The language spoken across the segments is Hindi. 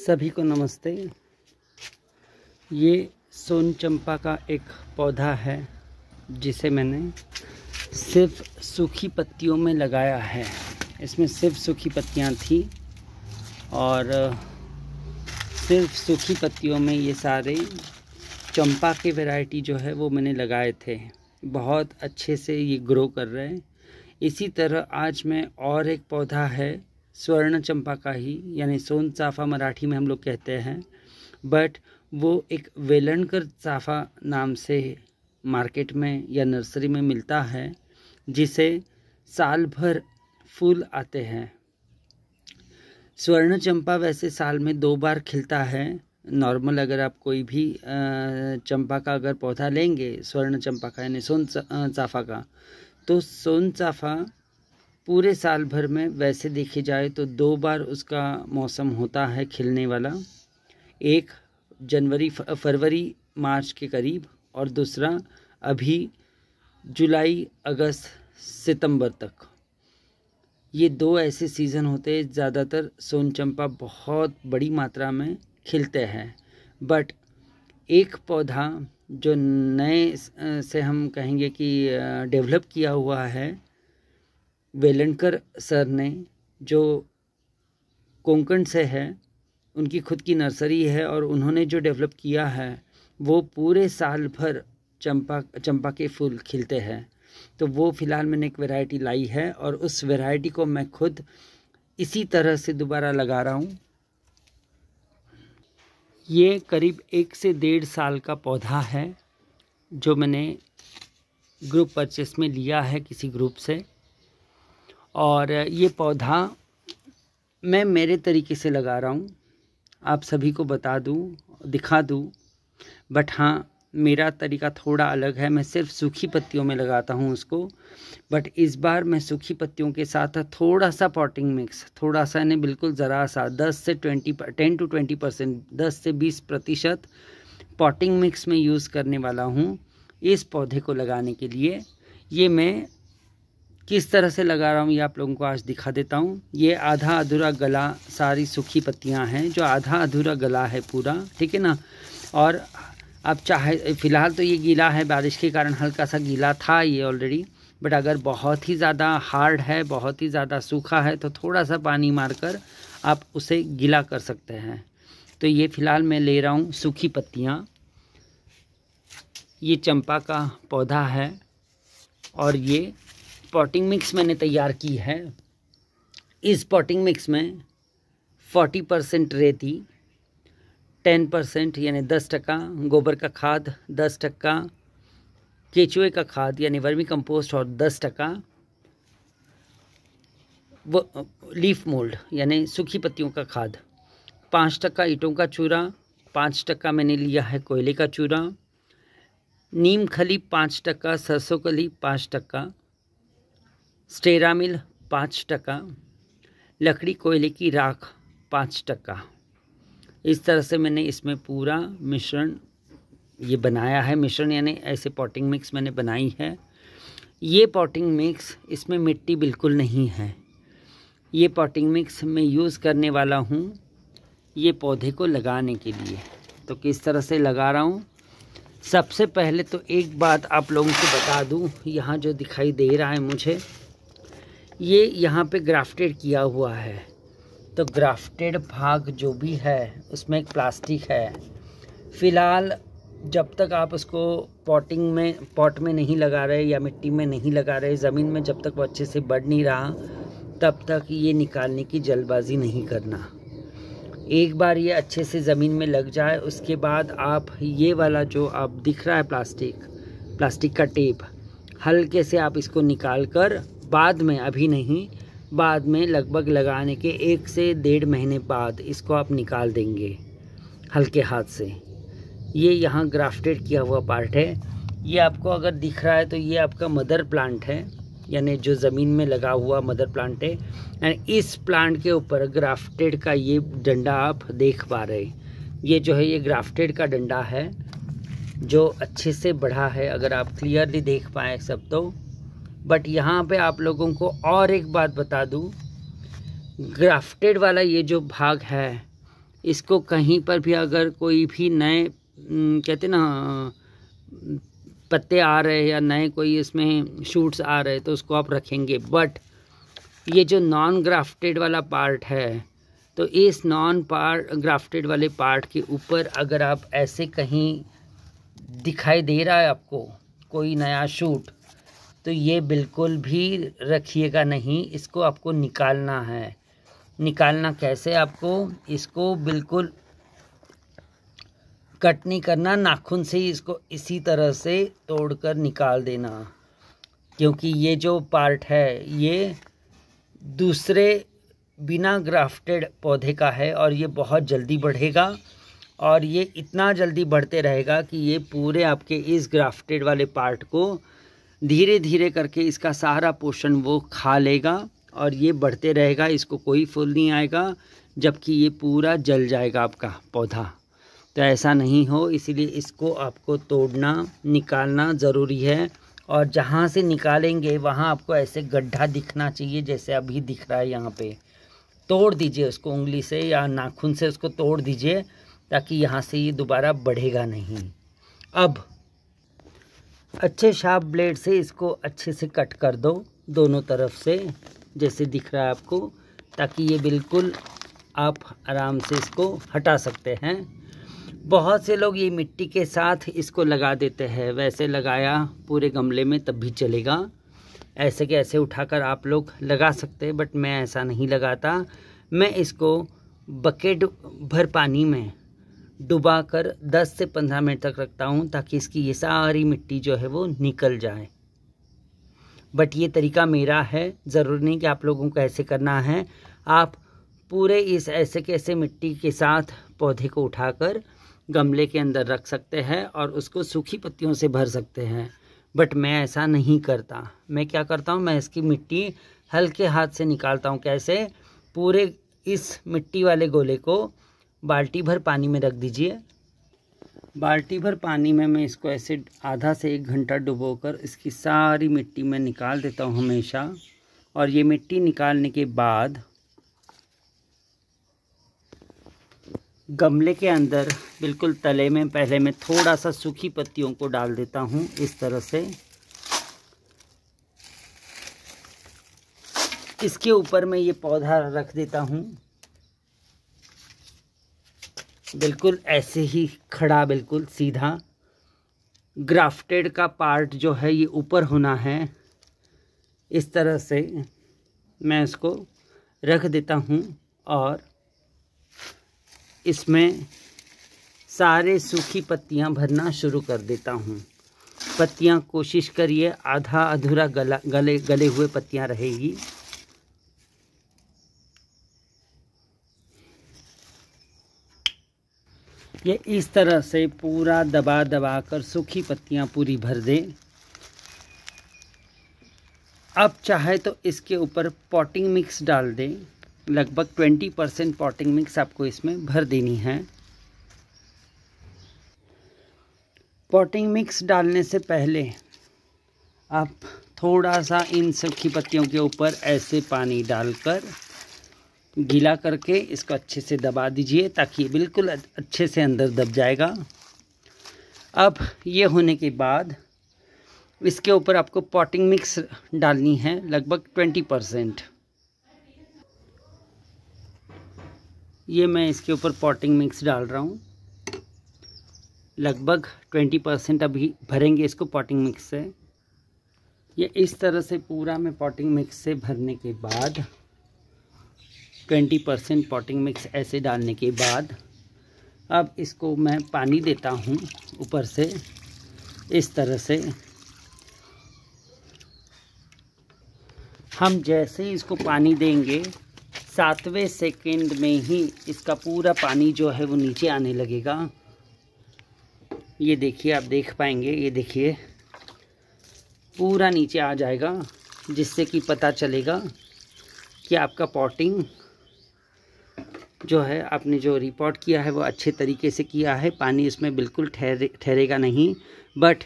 सभी को नमस्ते। ये सोन चंपा का एक पौधा है जिसे मैंने सिर्फ सूखी पत्तियों में लगाया है। इसमें सिर्फ सूखी पत्तियां थी और सिर्फ सूखी पत्तियों में ये सारे चंपा के वैरायटी जो है वो मैंने लगाए थे। बहुत अच्छे से ये ग्रो कर रहे हैं। इसी तरह आज मैं और एक पौधा है स्वर्ण चंपा का ही, यानी सोन चाफा मराठी में हम लोग कहते हैं, बट वो एक वेलणकर चाफा नाम से मार्केट में या नर्सरी में मिलता है, जिसे साल भर फूल आते हैं। स्वर्ण चंपा वैसे साल में 2 बार खिलता है। नॉर्मल अगर आप कोई भी चंपा का अगर पौधा लेंगे, स्वर्ण चंपा का यानी सोन चाफा का, तो सोन चाफा पूरे साल भर में वैसे देखी जाए तो 2 बार उसका मौसम होता है खिलने वाला। एक फरवरी मार्च के करीब और दूसरा अभी जुलाई अगस्त सितंबर तक। ये 2 ऐसे सीज़न होते हैं ज़्यादातर सोन चंपा बहुत बड़ी मात्रा में खिलते हैं। बट एक पौधा जो नए से हम कहेंगे कि डेवलप किया हुआ है वेलणकर सर ने, जो कोंकण से है, उनकी खुद की नर्सरी है और उन्होंने जो डेवलप किया है वो पूरे साल भर चंपा के फूल खिलते हैं। तो वो फ़िलहाल मैंने एक वैरायटी लाई है और उस वैरायटी को मैं खुद इसी तरह से दोबारा लगा रहा हूँ। ये करीब 1 से 1.5 साल का पौधा है जो मैंने ग्रुप परचेस में लिया है किसी ग्रुप से। और ये पौधा मैं मेरे तरीके से लगा रहा हूँ, आप सभी को बता दूँ, दिखा दूँ। बट हाँ, मेरा तरीका थोड़ा अलग है। मैं सिर्फ सूखी पत्तियों में लगाता हूँ उसको। बट इस बार मैं सूखी पत्तियों के साथ थोड़ा सा पॉटिंग मिक्स, थोड़ा सा नहीं, बिल्कुल ज़रा सा 10 से 20% 10 से 20% पॉटिंग मिक्स में यूज़ करने वाला हूँ इस पौधे को लगाने के लिए। ये मैं किस तरह से लगा रहा हूँ ये आप लोगों को आज दिखा देता हूँ। ये आधा अधूरा गला सारी सूखी पत्तियाँ हैं, जो आधा अधूरा गला है पूरा, ठीक है ना। और अब चाहे फ़िलहाल तो ये गीला है, बारिश के कारण हल्का सा गीला था ये ऑलरेडी। बट अगर बहुत ही ज़्यादा हार्ड है, बहुत ही ज़्यादा सूखा है, तो थोड़ा सा पानी मारकर आप उसे गीला कर सकते हैं। तो ये फ़िलहाल मैं ले रहा हूँ सूखी पत्तियाँ। ये चंपा का पौधा है और ये पॉटिंग मिक्स मैंने तैयार की है। इस पॉटिंग मिक्स में 40% रेती, 10% यानी 10% गोबर का खाद, 10% केचुए का खाद यानी वर्मी कंपोस्ट और 10% वो लीफ मोल्ड यानी सूखी पत्तियों का खाद, 5% ईंटों का चूरा, 5% मैंने लिया है कोयले का चूरा, नीम खली 5%, सरसों खली 5%, स्टेरामिल 5%, लकड़ी कोयले की राख 5%। इस तरह से मैंने इसमें पूरा मिश्रण ये बनाया है। मिश्रण यानी ऐसे पॉटिंग मिक्स मैंने बनाई है। ये पॉटिंग मिक्स, इसमें मिट्टी बिल्कुल नहीं है। ये पॉटिंग मिक्स मैं यूज़ करने वाला हूँ ये पौधे को लगाने के लिए। तो किस तरह से लगा रहा हूँ, सबसे पहले तो एक बात आप लोगों को बता दूँ। यहाँ जो दिखाई दे रहा है मुझे, ये यहाँ पे ग्राफ्टेड किया हुआ है। तो ग्राफ्टेड भाग जो भी है उसमें एक प्लास्टिक है। फ़िलहाल जब तक आप उसको पॉट में नहीं लगा रहे या मिट्टी में नहीं लगा रहे, ज़मीन में जब तक वो अच्छे से बढ़ नहीं रहा, तब तक ये निकालने की जल्दबाजी नहीं करना। एक बार ये अच्छे से ज़मीन में लग जाए, उसके बाद आप ये वाला जो आप दिख रहा है प्लास्टिक का टेप, हल्के से आप इसको निकाल कर बाद में, अभी नहीं, बाद में लगभग लगाने के 1 से 1.5 महीने बाद इसको आप निकाल देंगे हल्के हाथ से। ये यहाँ ग्राफ्टेड किया हुआ पार्ट है। ये आपको अगर दिख रहा है तो ये आपका मदर प्लांट है, यानी जो ज़मीन में लगा हुआ मदर प्लांट है। एंड इस प्लांट के ऊपर ग्राफ्टेड का ये डंडा आप देख पा रहे हैं। ये जो है ये ग्राफ्टेड का डंडा है जो अच्छे से बढ़ा है, अगर आप क्लियरली देख पाएँ सब तो। बट यहाँ पे आप लोगों को और एक बात बता दूँ, ग्राफ्टेड वाला ये जो भाग है इसको कहीं पर भी अगर कोई भी नए कहते ना पत्ते आ रहे हैं या नए कोई इसमें शूट्स आ रहे हैं तो उसको आप रखेंगे। बट ये जो नॉन ग्राफ्टेड वाला पार्ट है, तो इस नॉन ग्राफ्टेड वाले पार्ट के ऊपर अगर आप ऐसे कहीं दिखाई दे रहा है आपको कोई नया शूट, तो ये बिल्कुल भी रखिएगा नहीं, इसको आपको निकालना है। निकालना कैसे आपको, इसको बिल्कुल कट नहीं करना, नाखून से ही इसको इसी तरह से तोड़कर निकाल देना, क्योंकि ये जो पार्ट है ये दूसरे बिना ग्राफ्टेड पौधे का है और ये बहुत जल्दी बढ़ेगा और ये इतना जल्दी बढ़ते रहेगा कि ये पूरे आपके इस ग्राफ्टेड वाले पार्ट को धीरे धीरे करके इसका सारा पोषण वो खा लेगा और ये बढ़ते रहेगा, इसको कोई फूल नहीं आएगा, जबकि ये पूरा जल जाएगा आपका पौधा। तो ऐसा नहीं हो, इसीलिए इसको आपको तोड़ना निकालना ज़रूरी है। और जहाँ से निकालेंगे वहाँ आपको ऐसे गड्ढा दिखना चाहिए जैसे अभी दिख रहा है यहाँ पे। तोड़ दीजिए उसको उंगली से या नाखून से, उसको तोड़ दीजिए ताकि यहाँ से ये दोबारा बढ़ेगा नहीं। अब अच्छे शार्प ब्लेड से इसको अच्छे से कट कर दो दोनों तरफ से, जैसे दिख रहा है आपको, ताकि ये बिल्कुल आप आराम से इसको हटा सकते हैं। बहुत से लोग ये मिट्टी के साथ इसको लगा देते हैं, वैसे लगाया पूरे गमले में तब भी चलेगा, ऐसे के ऐसे उठाकर आप लोग लगा सकते हैं, बट मैं ऐसा नहीं लगाता। मैं इसको बकेट भर पानी में डुबाकर 10 से 15 मिनट तक रखता हूँ ताकि इसकी ये सारी मिट्टी जो है वो निकल जाए। बट ये तरीका मेरा है, ज़रूरी नहीं कि आप लोगों को ऐसे करना है। आप पूरे इस ऐसे कैसे मिट्टी के साथ पौधे को उठाकर गमले के अंदर रख सकते हैं और उसको सूखी पत्तियों से भर सकते हैं। बट मैं ऐसा नहीं करता। मैं क्या करता हूँ, मैं इसकी मिट्टी हल्के हाथ से निकालता हूँ। कैसे, पूरे इस मिट्टी वाले गोले को बाल्टी भर पानी में रख दीजिए। बाल्टी भर पानी में मैं इसको ऐसे आधा से 1 घंटा डुबोकर इसकी सारी मिट्टी में निकाल देता हूँ हमेशा। और ये मिट्टी निकालने के बाद गमले के अंदर बिल्कुल तले में पहले मैं थोड़ा सा सूखी पत्तियों को डाल देता हूँ इस तरह से। इसके ऊपर मैं ये पौधा रख देता हूँ बिल्कुल ऐसे ही खड़ा, बिल्कुल सीधा। ग्राफ्टेड का पार्ट जो है ये ऊपर होना है, इस तरह से मैं इसको रख देता हूँ और इसमें सारे सूखी पत्तियां भरना शुरू कर देता हूं। पत्तियां कोशिश करिए आधा अधूरा गले हुए पत्तियां रहेगी। ये इस तरह से पूरा दबा दबा कर सूखी पत्तियां पूरी भर दें। अब चाहे तो इसके ऊपर पॉटिंग मिक्स डाल दें, लगभग 20% पॉटिंग मिक्स आपको इसमें भर देनी है। पॉटिंग मिक्स डालने से पहले आप थोड़ा सा इन सूखी पत्तियों के ऊपर ऐसे पानी डालकर गीला करके इसको अच्छे से दबा दीजिए ताकि बिल्कुल अच्छे से अंदर दब जाएगा। अब ये होने के बाद इसके ऊपर आपको पॉटिंग मिक्स डालनी है लगभग 20%। ये मैं इसके ऊपर पॉटिंग मिक्स डाल रहा हूँ, लगभग 20% अभी भरेंगे इसको पॉटिंग मिक्स से। ये इस तरह से पूरा मैं पॉटिंग मिक्स से भरने के बाद 20% पॉटिंग मिक्स ऐसे डालने के बाद अब इसको मैं पानी देता हूँ ऊपर से इस तरह से। हम जैसे ही इसको पानी देंगे 7वें सेकंड में ही इसका पूरा पानी जो है वो नीचे आने लगेगा। ये देखिए, आप देख पाएंगे, ये देखिए पूरा नीचे आ जाएगा, जिससे कि पता चलेगा कि आपका पॉटिंग जो है आपने जो रिपोर्ट किया है वो अच्छे तरीके से किया है। पानी इसमें बिल्कुल ठहरेगा नहीं, बट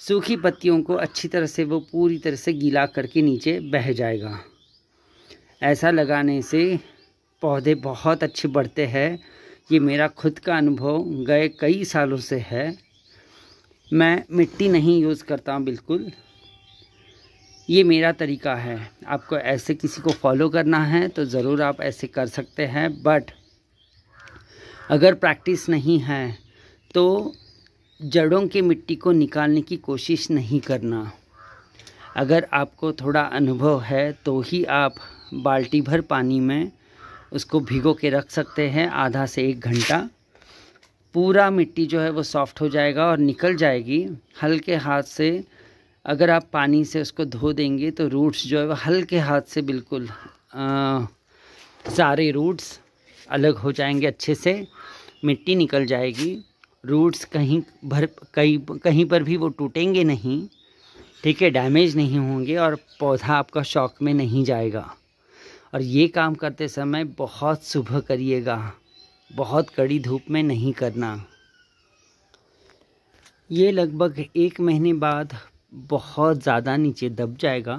सूखी पत्तियों को अच्छी तरह से वो पूरी तरह से गीला करके नीचे बह जाएगा। ऐसा लगाने से पौधे बहुत अच्छे बढ़ते हैं। ये मेरा खुद का अनुभव गए कई सालों से है। मैं मिट्टी नहीं यूज़ करता हूँ बिल्कुल, ये मेरा तरीका है। आपको ऐसे किसी को फॉलो करना है तो ज़रूर आप ऐसे कर सकते हैं, बट अगर प्रैक्टिस नहीं है तो जड़ों की मिट्टी को निकालने की कोशिश नहीं करना। अगर आपको थोड़ा अनुभव है तो ही आप बाल्टी भर पानी में उसको भिगो के रख सकते हैं आधा से 1 घंटा। पूरा मिट्टी जो है वो सॉफ्ट हो जाएगा और निकल जाएगी। हल्के हाथ से अगर आप पानी से उसको धो देंगे तो रूट्स जो है वो हल्के हाथ से बिल्कुल सारे रूट्स अलग हो जाएंगे, अच्छे से मिट्टी निकल जाएगी। रूट्स कहीं पर भी वो टूटेंगे नहीं, ठीक है, डैमेज नहीं होंगे और पौधा आपका शॉक में नहीं जाएगा। और ये काम करते समय बहुत सुबह करिएगा, बहुत कड़ी धूप में नहीं करना। ये लगभग 1 महीने बाद बहुत ज़्यादा नीचे दब जाएगा,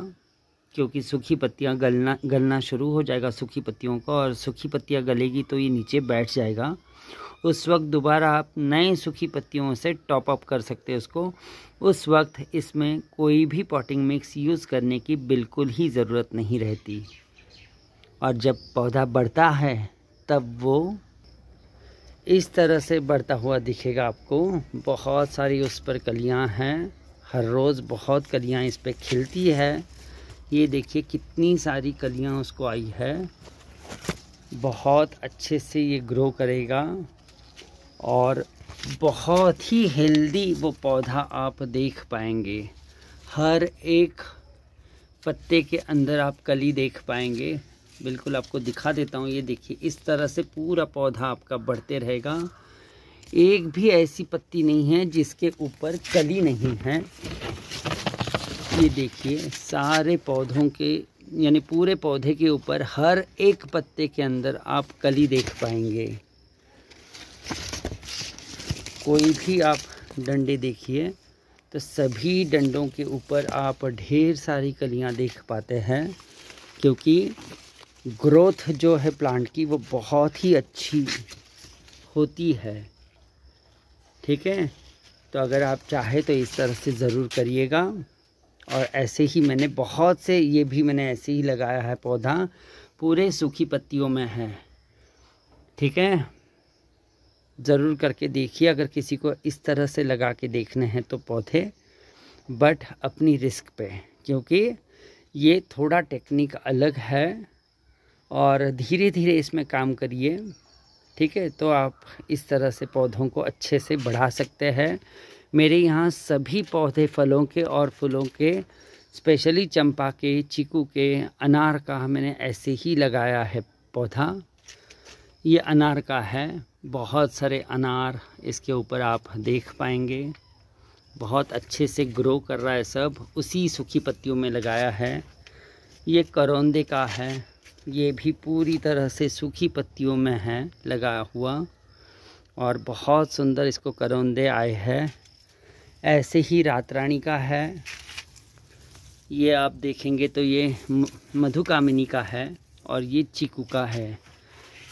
क्योंकि सूखी पत्तियां गलना शुरू हो जाएगा सूखी पत्तियों को, और सूखी पत्तियां गलेगी तो ये नीचे बैठ जाएगा। उस वक्त दोबारा आप नए सूखी पत्तियों से टॉप अप कर सकते हैं उसको। उस वक्त इसमें कोई भी पॉटिंग मिक्स यूज़ करने की बिल्कुल ही ज़रूरत नहीं रहती। और जब पौधा बढ़ता है तब वो इस तरह से बढ़ता हुआ दिखेगा आपको। बहुत सारी उस पर कलियां हैं, हर रोज़ बहुत कलियां इस पर खिलती है। ये देखिए कितनी सारी कलियां उसको आई है। बहुत अच्छे से ये ग्रो करेगा और बहुत ही हेल्दी वो पौधा आप देख पाएंगे। हर एक पत्ते के अंदर आप कली देख पाएंगे। बिल्कुल आपको दिखा देता हूँ, ये देखिए इस तरह से पूरा पौधा आपका बढ़ते रहेगा। एक भी ऐसी पत्ती नहीं है जिसके ऊपर कली नहीं है। ये देखिए सारे पौधों के यानी पूरे पौधे के ऊपर हर एक पत्ते के अंदर आप कली देख पाएंगे। कोई भी आप डंडे देखिए तो सभी डंडों के ऊपर आप ढेर सारी कलियां देख पाते हैं, क्योंकि ग्रोथ जो है प्लांट की वो बहुत ही अच्छी होती है। ठीक है, तो अगर आप चाहे तो इस तरह से ज़रूर करिएगा। और ऐसे ही मैंने बहुत से, ये भी मैंने ऐसे ही लगाया है पौधा, पूरे सूखी पत्तियों में है। ठीक है, ज़रूर करके देखिए अगर किसी को इस तरह से लगा के देखने हैं तो पौधे, बट अपनी रिस्क पे, क्योंकि ये थोड़ा टेक्निक अलग है और धीरे धीरे इसमें काम करिए। ठीक है, तो आप इस तरह से पौधों को अच्छे से बढ़ा सकते हैं। मेरे यहाँ सभी पौधे फलों के और फूलों के, स्पेशली चंपा के, चीकू के, अनार का मैंने ऐसे ही लगाया है पौधा। ये अनार का है, बहुत सारे अनार इसके ऊपर आप देख पाएंगे। बहुत अच्छे से ग्रो कर रहा है, सब उसी सूखी पत्तियों में लगाया है। ये करौंदे का है, ये भी पूरी तरह से सूखी पत्तियों में है लगा हुआ और बहुत सुंदर इसको करौंदे आए हैं। ऐसे ही रात रानी का है, ये आप देखेंगे तो ये मधुकामिनी का है और ये चीकू का है।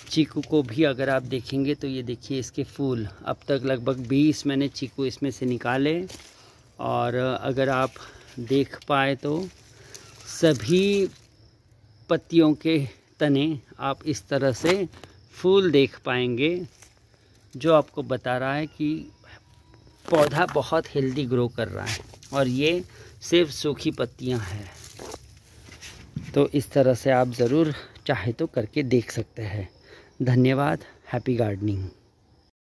चीकू को भी अगर आप देखेंगे तो ये देखिए इसके फूल, अब तक लगभग 20 मैंने चीकू इसमें से निकाले। और अगर आप देख पाए तो सभी पत्तियों के तने आप इस तरह से फूल देख पाएंगे, जो आपको बता रहा है कि पौधा बहुत हेल्दी ग्रो कर रहा है। और ये सिर्फ सूखी पत्तियां हैं। तो इस तरह से आप ज़रूर चाहे तो करके देख सकते हैं। धन्यवाद। Happy gardening.